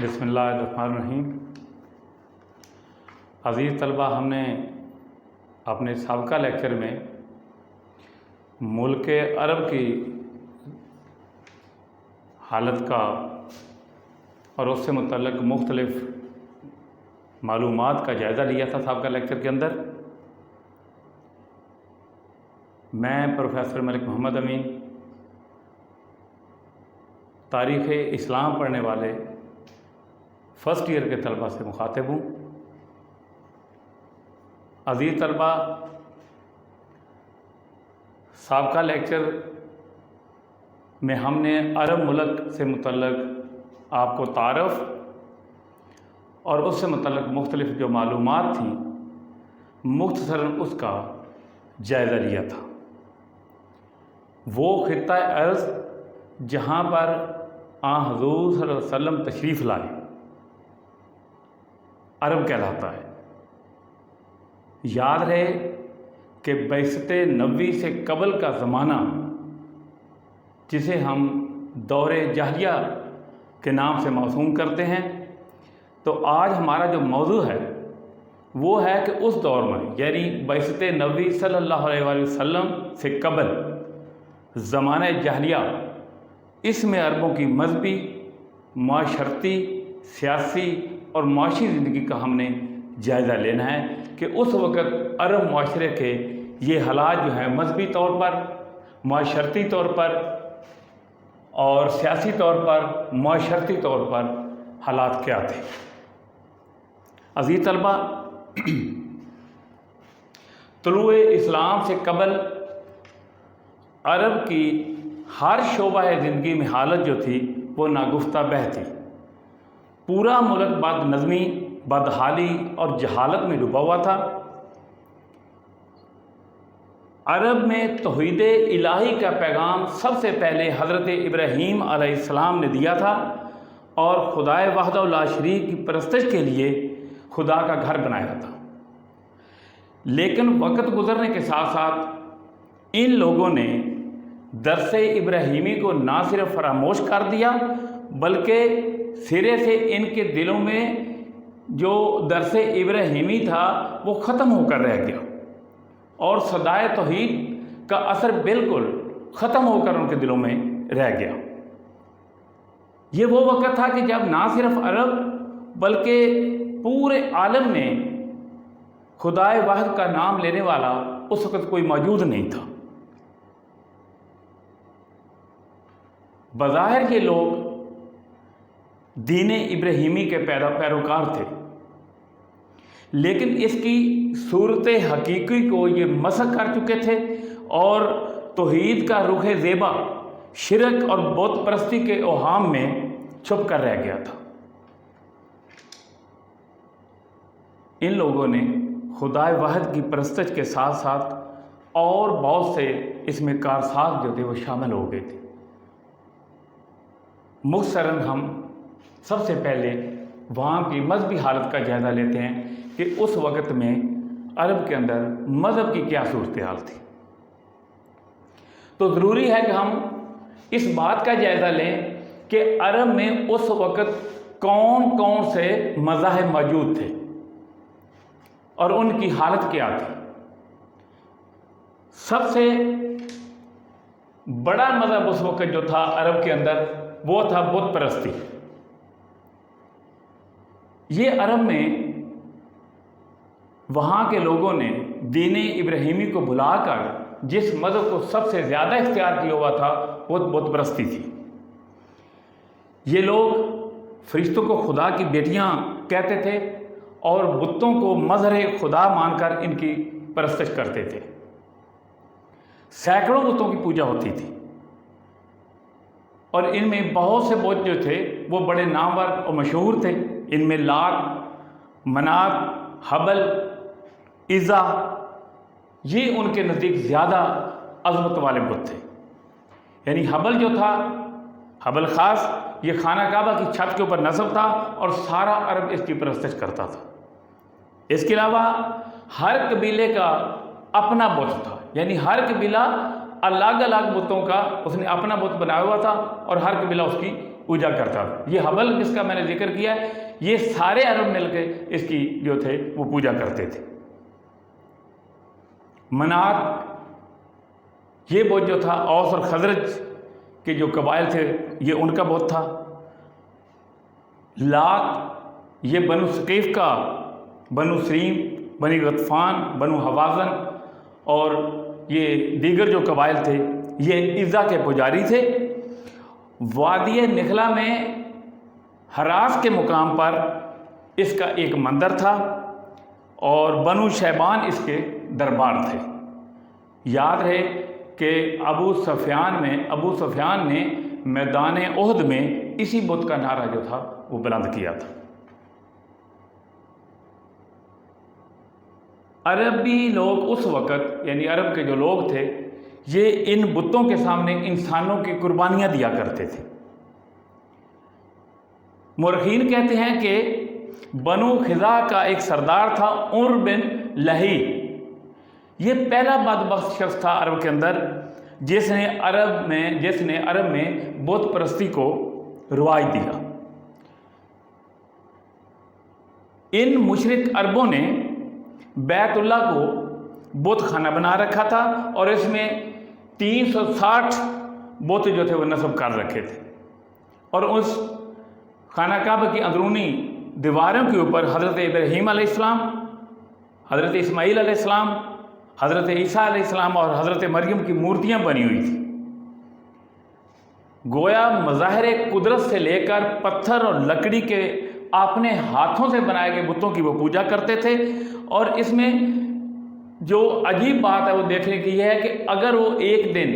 بسم اللہ الرحمن الرحیم۔ عزیز طلبہ، ہم نے اپنے سابقہ لیکچر میں ملک عرب کی حالت کا اور اس سے متعلق مختلف معلومات کا جائزہ لیا تھا سابقہ لیکچر کے اندر۔ میں پروفیسر ملک محمد امین تاریخ اسلام پڑھنے والے فرسٹ ایئر کے طلبہ سے مخاطب ہوں۔ عزیز طلبہ، سابقہ لیکچر میں ہم نے عرب ملک سے متعلق آپ کو تعارف اور اس سے متعلق مختلف جو معلومات تھیں مختصراً اس کا جائزہ لیا تھا۔ وہ خطہ ارض جہاں پر حضور صلی اللہ علیہ وسلم تشریف لائے عرب کہلاتا ہے۔ یاد رہے کہ بعثت نبوی سے قبل کا زمانہ، جسے ہم دور جاہلیہ کے نام سے موسوم کرتے ہیں، تو آج ہمارا جو موضوع ہے وہ ہے کہ اس دور میں، یعنی بعثت نبوی صلی اللہ علیہ وآلہ وسلم سے قبل زمانہ جاہلیہ، اس میں عربوں کی مذہبی، معاشرتی، سیاسی اور معاشی زندگی کا ہم نے جائزہ لینا ہے کہ اس وقت عرب معاشرے کے یہ حالات جو ہیں مذہبی طور پر، معاشرتی طور پر اور سیاسی طور پر، معاشرتی طور پر حالات کیا تھے۔ عزیز طلبہ، طلوع اسلام سے قبل عرب کی ہر شعبہ زندگی میں حالت جو تھی وہ ناگفتہ بہ تھی۔ پورا ملک بد نظمی، بدحالی اور جہالت میں ڈوبا ہوا تھا۔ عرب میں توحید الہی کا پیغام سب سے پہلے حضرت ابراہیم علیہ السلام نے دیا تھا اور خدائے وحدہ لا شریک کی پرستش کے لیے خدا کا گھر بنایا تھا۔ لیکن وقت گزرنے کے ساتھ ساتھ ان لوگوں نے درس ابراہیمی کو نہ صرف فراموش کر دیا، بلکہ سرے سے ان کے دلوں میں جو درس ابراہیمی تھا وہ ختم ہو کر رہ گیا، اور صدائے توحید کا اثر بالکل ختم ہو کر ان کے دلوں میں رہ گیا۔ یہ وہ وقت تھا کہ جب نہ صرف عرب بلکہ پورے عالم میں خدائے واحد کا نام لینے والا اس وقت کوئی موجود نہیں تھا۔ بظاہر یہ لوگ دین ابراہیمی کے پیروکار تھے، لیکن اس کی صورت حقیقی کو یہ مسخ کر چکے تھے اور توحید کا رخ زیبا شرک اور بت پرستی کے اوہام میں چھپ کر رہ گیا تھا۔ ان لوگوں نے خدائے واحد کی پرستش کے ساتھ ساتھ اور بہت سے اس میں کارساز جو تھے وہ شامل ہو گئے تھے۔ مختصراً ہم سب سے پہلے وہاں کی مذہبی حالت کا جائزہ لیتے ہیں کہ اس وقت میں عرب کے اندر مذہب کی کیا صورتحال تھی۔ تو ضروری ہے کہ ہم اس بات کا جائزہ لیں کہ عرب میں اس وقت کون کون سے مذاہب موجود تھے اور ان کی حالت کیا تھی۔ سب سے بڑا مذہب اس وقت جو تھا عرب کے اندر وہ تھا بت پرستی۔ یہ عرب میں وہاں کے لوگوں نے دین ابراہیمی کو بھلا کر جس مذہب کو سب سے زیادہ اختیار کیا ہوا تھا وہ بت پرستی تھی۔ یہ لوگ فرشتوں کو خدا کی بیٹیاں کہتے تھے اور بتوں کو مظہر خدا مان کر ان کی پرستش کرتے تھے۔ سینکڑوں بتوں کی پوجا ہوتی تھی اور ان میں بہت سے بت جو تھے وہ بڑے نامور اور مشہور تھے۔ ان میں لات، منات، حبل، عزا، یہ ان کے نزدیک زیادہ عظمت والے بت تھے۔ یعنی حبل جو تھا، حبل خاص، یہ خانہ کعبہ کی چھت کے اوپر نصب تھا اور سارا عرب اس کی پرستش کرتا تھا۔ اس کے علاوہ ہر قبیلے کا اپنا بت تھا، یعنی ہر قبیلہ الگ الگ بتوں کا اس نے اپنا بت بنایا ہوا تھا اور ہر قبیلہ اس کی پوجا کرتا تھا۔ یہ حبل جس کا میں نے ذکر کیا ہے، یہ سارے عرب مل کے اس کی جو تھے وہ پوجا کرتے تھے۔ منات یہ بت جو تھا اوس اور خزرج کے جو قبائل تھے یہ ان کا بت تھا۔ لات یہ بنو ثقیف کا، بنو سریم، بنی غطفان، بنو حوازن اور یہ دیگر جو قبائل تھے یہ عزا کے پجاری تھے۔ وادی نخلا میں ہراس کے مقام پر اس کا ایک مندر تھا اور بنو شیبان اس کے دربار تھے۔ یاد رہے کہ ابو سفیان نے میدان احد میں اسی بت کا نعرہ جو تھا وہ بلند کیا تھا۔ عربی لوگ اس وقت، یعنی عرب کے جو لوگ تھے، یہ ان بتوں کے سامنے انسانوں کی قربانیاں دیا کرتے تھے۔ مورخین کہتے ہیں کہ بنو خزاع کا ایک سردار تھا عمر بن لہی، یہ پہلا بدبخت شخص تھا عرب کے اندر جس نے عرب میں بت پرستی کو رواج دیا۔ ان مشرک عربوں نے بیت اللہ کو بت خانہ بنا رکھا تھا اور اس میں 360 بت جو تھے وہ نصب کر رکھے تھے، اور اس خانہ کعبہ کی اندرونی دیواروں کے اوپر حضرت ابراہیم علیہ السلام، حضرت اسماعیل علیہ السلام، حضرت عیسیٰ علیہ السلام اور حضرت مریم کی مورتیاں بنی ہوئی تھیں۔ گویا مظاہر قدرت سے لے کر پتھر اور لکڑی کے اپنے ہاتھوں سے بنائے گئے بتوں کی وہ پوجا کرتے تھے۔ اور اس میں جو عجیب بات ہے وہ دیکھنے کی یہ ہے کہ اگر وہ ایک دن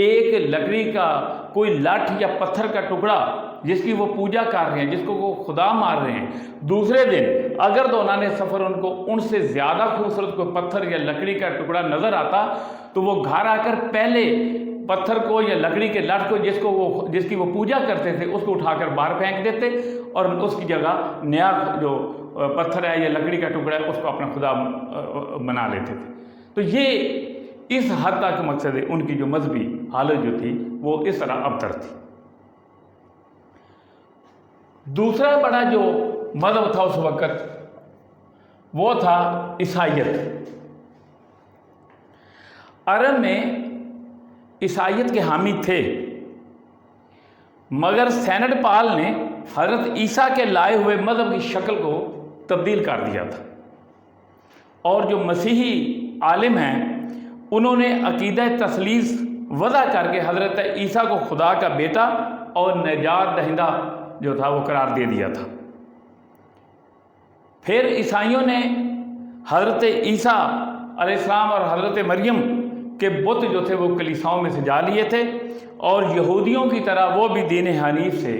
ایک لکڑی کا کوئی لاٹھ یا پتھر کا ٹکڑا جس کی وہ پوجا کر رہے ہیں، جس کو وہ خدا مار رہے ہیں، دوسرے دن اگر دوران سفر ان کو ان سے زیادہ خوبصورت کوئی پتھر یا لکڑی کا ٹکڑا نظر آتا تو وہ گھر آ کر پہلے پتھر کو یا لکڑی کے لاٹھ کو جس کی وہ پوجا کرتے تھے اس کو اٹھا کر باہر پھینک دیتے اور اس کی جگہ نیا جو پتھر ہے یا لکڑی کا ٹکڑا ہے اس کو اپنا خدا بنا لیتے تھے۔ تو یہ اس حد تک مقصد ہے ان کی جو مذہبی حالت جو تھی وہ اس طرح ابتر تھی۔ دوسرا بڑا جو مذہب تھا اس وقت وہ تھا عیسائیت۔ عرب میں عیسائیت کے حامی تھے، مگر سینٹ پال نے حضرت عیسیٰ کے لائے ہوئے مذہب کی شکل کو تبدیل کر دیا تھا، اور جو مسیحی عالم ہیں انہوں نے عقیدہ تثلیث وضع کر کے حضرت عیسیٰ کو خدا کا بیٹا اور نجات دہندہ جو تھا وہ قرار دے دیا تھا۔ پھر عیسائیوں نے حضرت عیسیٰ علیہ السلام اور حضرت مریم کے بت جو تھے وہ کلیساؤں میں سجا لیے تھے، اور یہودیوں کی طرح وہ بھی دین حنیف سے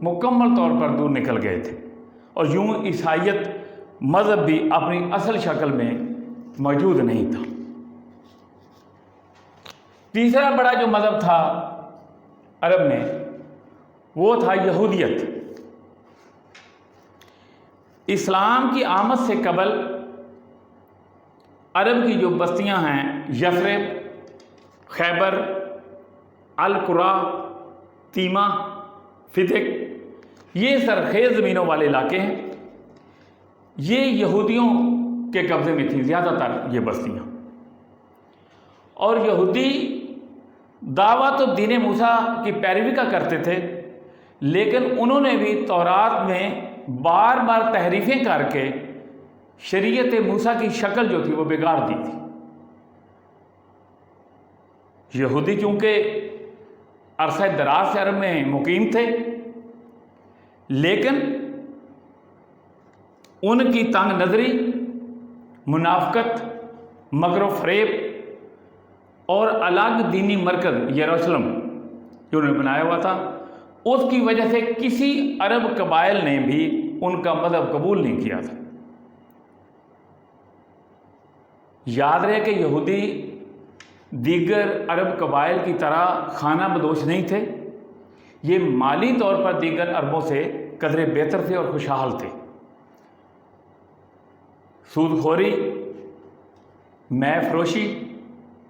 مکمل طور پر دور نکل گئے تھے، اور یوں عیسائیت مذہب بھی اپنی اصل شکل میں موجود نہیں تھا۔ تیسرا بڑا جو مذہب تھا عرب میں وہ تھا یہودیت۔ اسلام کی آمد سے قبل عرب کی جو بستیاں ہیں یثرب، خیبر، القرا، تیمہ، فدق، یہ سرخیز زمینوں والے علاقے ہیں، یہ یہودیوں کے قبضے میں تھیں زیادہ تر یہ بستیاں۔ اور یہودی دعویٰ تو دین موسیٰ کی پیروی کا کرتے تھے، لیکن انہوں نے بھی تورات میں بار بار تحریفیں کر کے شریعت موسیٰ کی شکل جو تھی وہ بگاڑ دی تھی۔ یہودی چونکہ عرصہ دراز سے عرب میں مقیم تھے، لیکن ان کی تنگ نظری، منافقت، مکر و فریب اور الگ دینی مرکز یروشلم جو انہوں نے بنایا ہوا تھا، اس کی وجہ سے کسی عرب قبائل نے بھی ان کا مذہب قبول نہیں کیا تھا۔ یاد رہے کہ یہودی دیگر عرب قبائل کی طرح خانہ بدوش نہیں تھے، یہ مالی طور پر دیگر عربوں سے قدرے بہتر تھے اور خوشحال تھے۔ سود خوری، مے فروشی،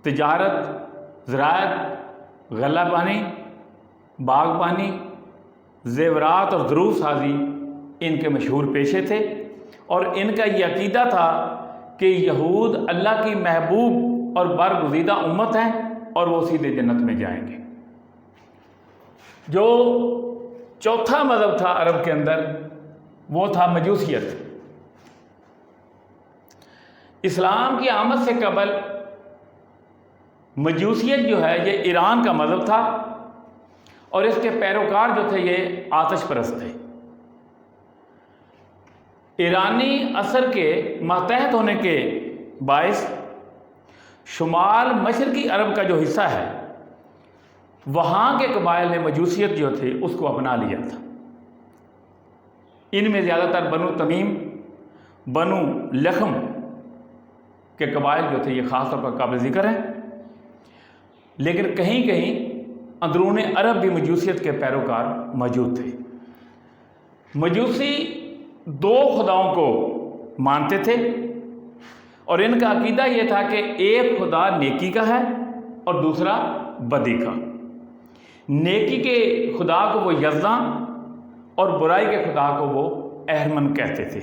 تجارت، زراعت، غلہ بانی، باغبانی، زیورات اور ظروف سازی ان کے مشہور پیشے تھے، اور ان کا یہ عقیدہ تھا کہ یہود اللہ کی محبوب اور برگزیدہ امت ہیں اور وہ سیدھے جنت میں جائیں گے۔ جو چوتھا مذہب تھا عرب کے اندر وہ تھا مجوسیت۔ اسلام کی آمد سے قبل مجوسیت جو ہے یہ ایران کا مذہب تھا، اور اس کے پیروکار جو تھے یہ آتش پرست تھے۔ ایرانی اثر کے ماتحت ہونے کے باعث شمال مشرقی عرب کا جو حصہ ہے وہاں کے قبائل نے مجوسیت جو تھے اس کو اپنا لیا تھا۔ ان میں زیادہ تر بنو تمیم، بنو لخم کے قبائل جو تھے یہ خاص طور پر قابل ذکر ہیں، لیکن کہیں کہیں اندرون عرب بھی مجوسیت کے پیروکار موجود تھے۔ مجوسی دو خداؤں کو مانتے تھے، اور ان کا عقیدہ یہ تھا کہ ایک خدا نیکی کا ہے اور دوسرا بدی کا۔ نیکی کے خدا کو وہ یزداں اور برائی کے خدا کو وہ اہرمن کہتے تھے۔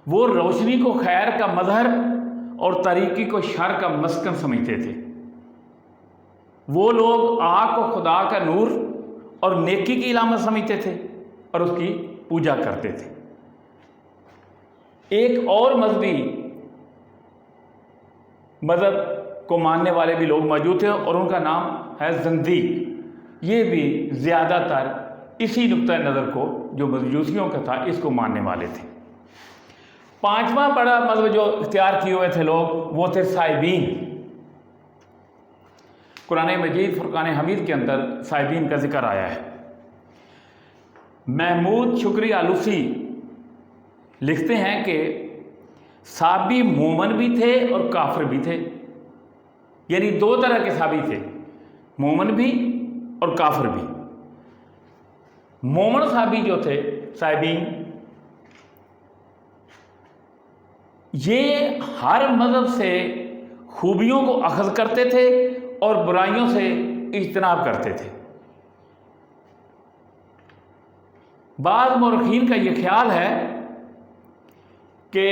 وہ روشنی کو خیر کا مظہر اور تاریکی کو شر کا مسکن سمجھتے تھے۔ وہ لوگ آگ کو خدا کا نور اور نیکی کی علامت سمجھتے تھے اور اس کی پوجا کرتے تھے۔ ایک اور مذہبی مذہب کو ماننے والے بھی لوگ موجود تھے، اور ان کا نام ہے زندیق۔ یہ بھی زیادہ تر اسی نقطۂ نظر کو جو مجوسیوں کا تھا اس کو ماننے والے تھے۔ پانچواں بڑا مذہب جو اختیار کیے ہوئے تھے لوگ وہ تھے صائبین۔ قرآن مجید فرقان حمید کے اندر صائبین کا ذکر آیا ہے۔ محمود شکری آلوسی لکھتے ہیں کہ صابی مومن بھی تھے اور کافر بھی تھے، یعنی دو طرح کے صابی تھے، مومن بھی اور کافر بھی۔ مومن صابی جو تھے صائبین، یہ ہر مذہب سے خوبیوں کو اخذ کرتے تھے اور برائیوں سے اجتناب کرتے تھے۔ بعض مورخین کا یہ خیال ہے کہ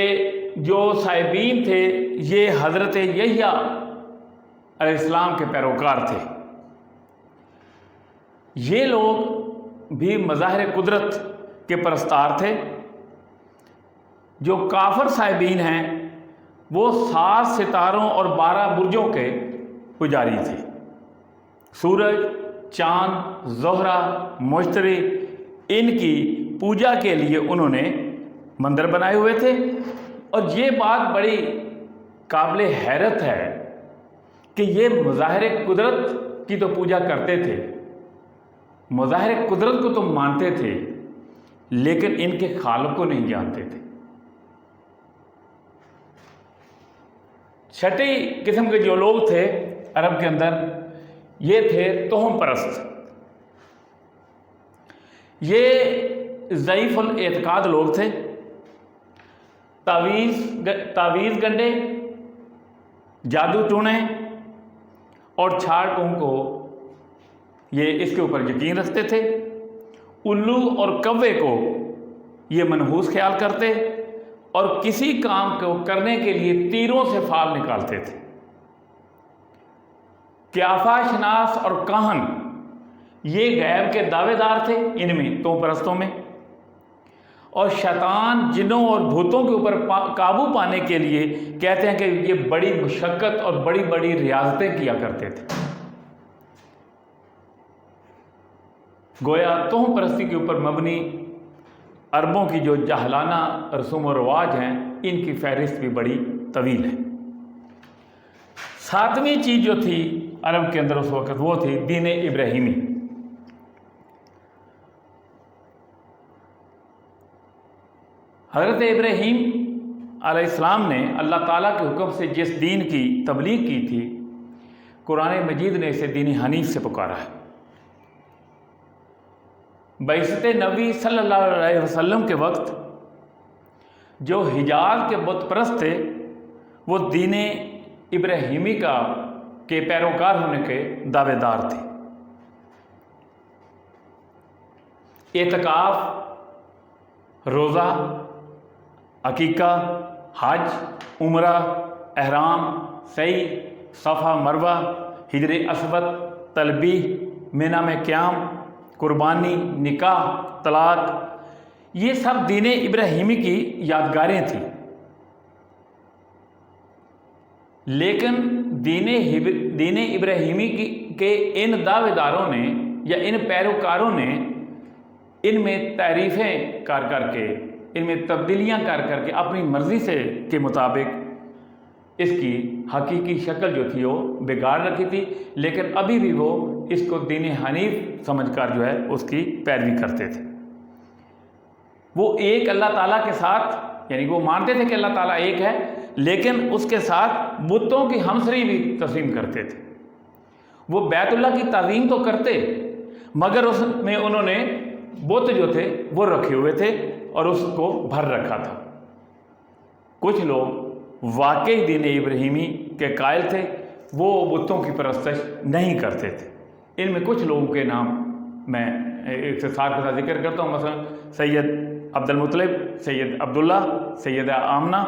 جو صائبین تھے یہ حضرت یحییٰ علیہ السلام کے پیروکار تھے۔ یہ لوگ بھی مظاہر قدرت کے پرستار تھے۔ جو کافر صائبین ہیں وہ 7 ستاروں اور 12 برجوں کے پجاری تھے۔ سورج، چاند، زہرہ، مشتری، ان کی پوجا کے لیے انہوں نے مندر بنائے ہوئے تھے۔ اور یہ بات بڑی قابل حیرت ہے کہ یہ مظاہر قدرت کی تو پوجا کرتے تھے، مظاہر قدرت کو تو مانتے تھے، لیکن ان کے خالق کو نہیں جانتے تھے۔ چھٹی قسم کے جو لوگ تھے عرب کے اندر یہ تھے توہم پرست۔ یہ ضعیف الاعتقاد لوگ تھے۔ تعویذ گنڈے، جادو ٹونے اور چھاڑ ٹون کو یہ اس کے اوپر یقین رکھتے تھے۔ الو اور کوے کو یہ منحوس خیال کرتے اور کسی کام کو کرنے کے لیے تیروں سے فال نکالتے تھے۔ قیافہ شناس اور کاہن یہ غیب کے دعوے دار تھے ان میں، توہم پرستوں میں، اور شیطان، جنوں اور بھوتوں کے اوپر قابو پانے کے لیے کہتے ہیں کہ یہ بڑی مشقت اور بڑی بڑی ریاضتیں کیا کرتے تھے۔ گویا توہم پرستی کے اوپر مبنی عربوں کی جو جاہلانہ رسوم و رواج ہیں ان کی فہرست بھی بڑی طویل ہے۔ 7ویں چیز جو تھی عرب کے اندر اس وقت وہ تھی دین ابراہیمی۔ حضرت ابراہیم علیہ السلام نے اللہ تعالیٰ کے حکم سے جس دین کی تبلیغ کی تھی، قرآن مجید نے اسے دین حنیف سے پکارا ہے۔ بعثت نبی صلی اللہ علیہ وسلم کے وقت جو حجاز کے بت پرست تھے وہ دین ابراہیمی کے پیروکار ہونے کے دعوے دار تھے۔ اعتکاف، روزہ، عقیقہ، حج، عمرہ، احرام، سعی، صفا مروہ، حجر اسود، تلبیہ، مینا میں قیام، قربانی، نکاح، طلاق، یہ سب دین ابراہیمی کی یادگاریں تھیں۔ لیکن دین ابراہیمی کے ان دعوے داروں نے یا ان پیروکاروں نے ان میں تعریفیں کر کے، ان میں تبدیلیاں کر کے اپنی مرضی کے مطابق اس کی حقیقی شکل جو تھی وہ بگاڑ رکھی تھی، لیکن ابھی بھی وہ اس کو دین حنیف سمجھ کر جو ہے اس کی پیروی کرتے تھے۔ وہ ایک اللہ تعالیٰ کے ساتھ، یعنی وہ مانتے تھے کہ اللہ تعالیٰ ایک ہے، لیکن اس کے ساتھ بتوں کی ہمسری بھی تسلیم کرتے تھے۔ وہ بیت اللہ کی تعظیم تو کرتے، مگر اس میں انہوں نے بت جو تھے وہ رکھے ہوئے تھے اور اس کو بھر رکھا تھا۔ کچھ لوگ واقعی دین ابراہیمی کے قائل تھے، وہ بتوں کی پرستش نہیں کرتے تھے۔ ان میں کچھ لوگوں کے نام میں اختصار کے ساتھ ذکر کرتا ہوں، مثلا سید عبد المطلب، سید عبداللہ، سیدہ آمنہ،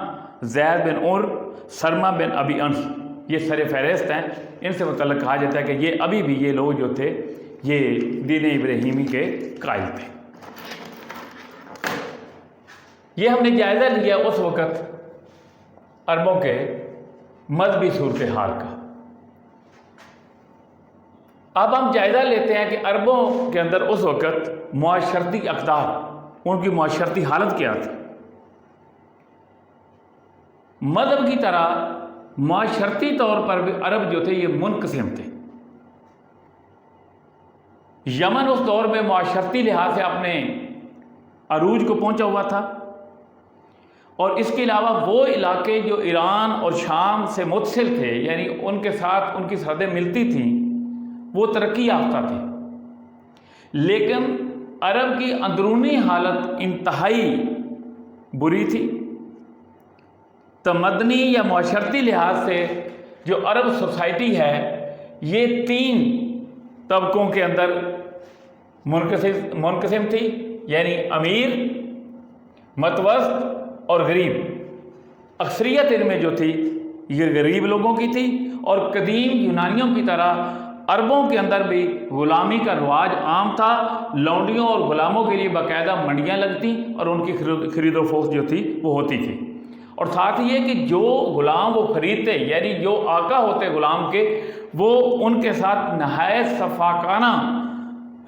زید بن عمر، سرما بن ابی انس، یہ سر فہرست ہیں۔ ان سے متعلق کہا جاتا ہے کہ یہ ابھی بھی یہ لوگ جو تھے یہ دین ابراہیمی کے قائل تھے۔ یہ ہم نے جائزہ لیا اس وقت عربوں کے مذہبی صورتحال کا۔ اب ہم جائزہ لیتے ہیں کہ عربوں کے اندر اس وقت معاشرتی اقدار، ان کی معاشرتی حالت کیا تھی۔ مذہب کی طرح معاشرتی طور پر بھی عرب جو تھے یہ منقسم تھے۔ یمن اس دور میں معاشرتی لحاظ سے اپنے عروج کو پہنچا ہوا تھا، اور اس کے علاوہ وہ علاقے جو ایران اور شام سے متصل تھے، یعنی ان کے ساتھ ان کی سرحدیں ملتی تھیں، وہ ترقی یافتہ تھے۔ لیکن عرب کی اندرونی حالت انتہائی بری تھی۔ تمدنی یا معاشرتی لحاظ سے جو عرب سوسائٹی ہے یہ 3 طبقوں کے اندر منقسم تھی، یعنی امیر، متوسط اور غریب۔ اکثریت ان میں جو تھی یہ غریب لوگوں کی تھی، اور قدیم یونانیوں کی طرح عربوں کے اندر بھی غلامی کا رواج عام تھا۔ لونڈیوں اور غلاموں کے لیے باقاعدہ منڈیاں لگتی اور ان کی خرید و فروخت جو تھی وہ ہوتی تھی، اور ساتھ یہ کہ جو غلام وہ خریدتے، یعنی جو آقا ہوتے غلام کے، وہ ان کے ساتھ نہایت شفاقانہ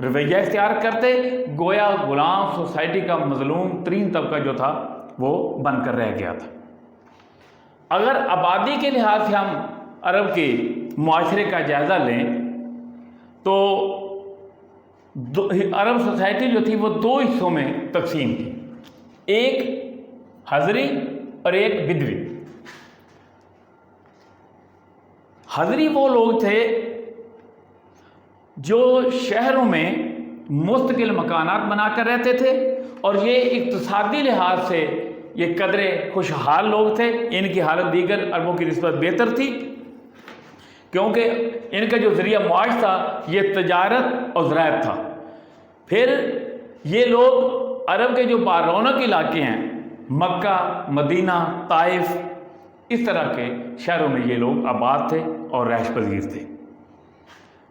رویہ اختیار کرتے، گویا غلام سوسائٹی کا مظلوم ترین طبقہ جو تھا وہ بن کر رہ گیا تھا۔ اگر آبادی کے لحاظ سے ہم عرب کے معاشرے کا جائزہ لیں تو عرب سوسائٹی جو تھی وہ 2 حصوں میں تقسیم تھی، ایک حضری اور ایک بدوی۔ حضری وہ لوگ تھے جو شہروں میں مستقل مکانات بنا کر رہتے تھے، اور یہ اقتصادی لحاظ سے یہ قدرے خوشحال لوگ تھے۔ ان کی حالت دیگر عربوں کی نسبت بہتر تھی، کیونکہ ان کا جو ذریعہ معاش تھا یہ تجارت اور زراعت تھا۔ پھر یہ لوگ عرب کے جو بارونق علاقے ہیں، مکہ، مدینہ، طائف، اس طرح کے شہروں میں یہ لوگ آباد تھے اور رہائش پذیر تھے۔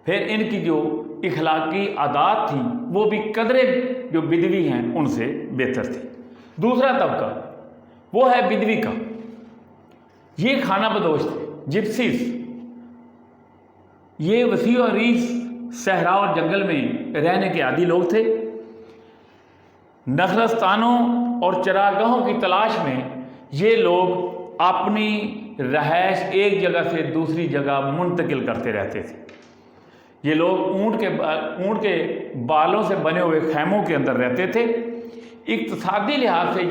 پھر ان کی جو اخلاقی عادات تھیں وہ بھی قدرے جو بدوی ہیں ان سے بہتر تھی۔ دوسرا طبقہ وہ ہے بدوی کا، یہ خانہ بدوش تھے، جپسیز۔ یہ وسیع و عریض صحرا اور جنگل میں رہنے کے عادی لوگ تھے۔ نخلستانوں اور چراگاہوں کی تلاش میں یہ لوگ اپنی رہائش ایک جگہ سے دوسری جگہ منتقل کرتے رہتے تھے۔ یہ لوگ اونٹ کے بالوں سے بنے ہوئے خیموں کے اندر رہتے تھے۔ اقتصادی لحاظ سے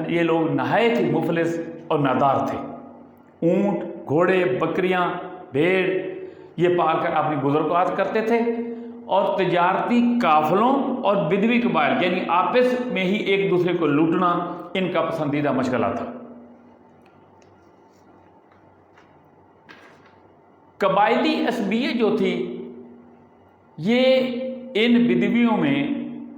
یہ لوگ نہایت ہی مفلس اور نادار تھے۔ اونٹ، گھوڑے، بکریاں، بھیڑ یہ پال کر اپنی گزرگزار کرتے تھے، اور تجارتی قافلوں اور بدوی قبائل یعنی آپس میں ہی ایک دوسرے کو لوٹنا ان کا پسندیدہ مشغلہ تھا۔ قبائلی عصبیت جو تھی یہ ان بدویوں میں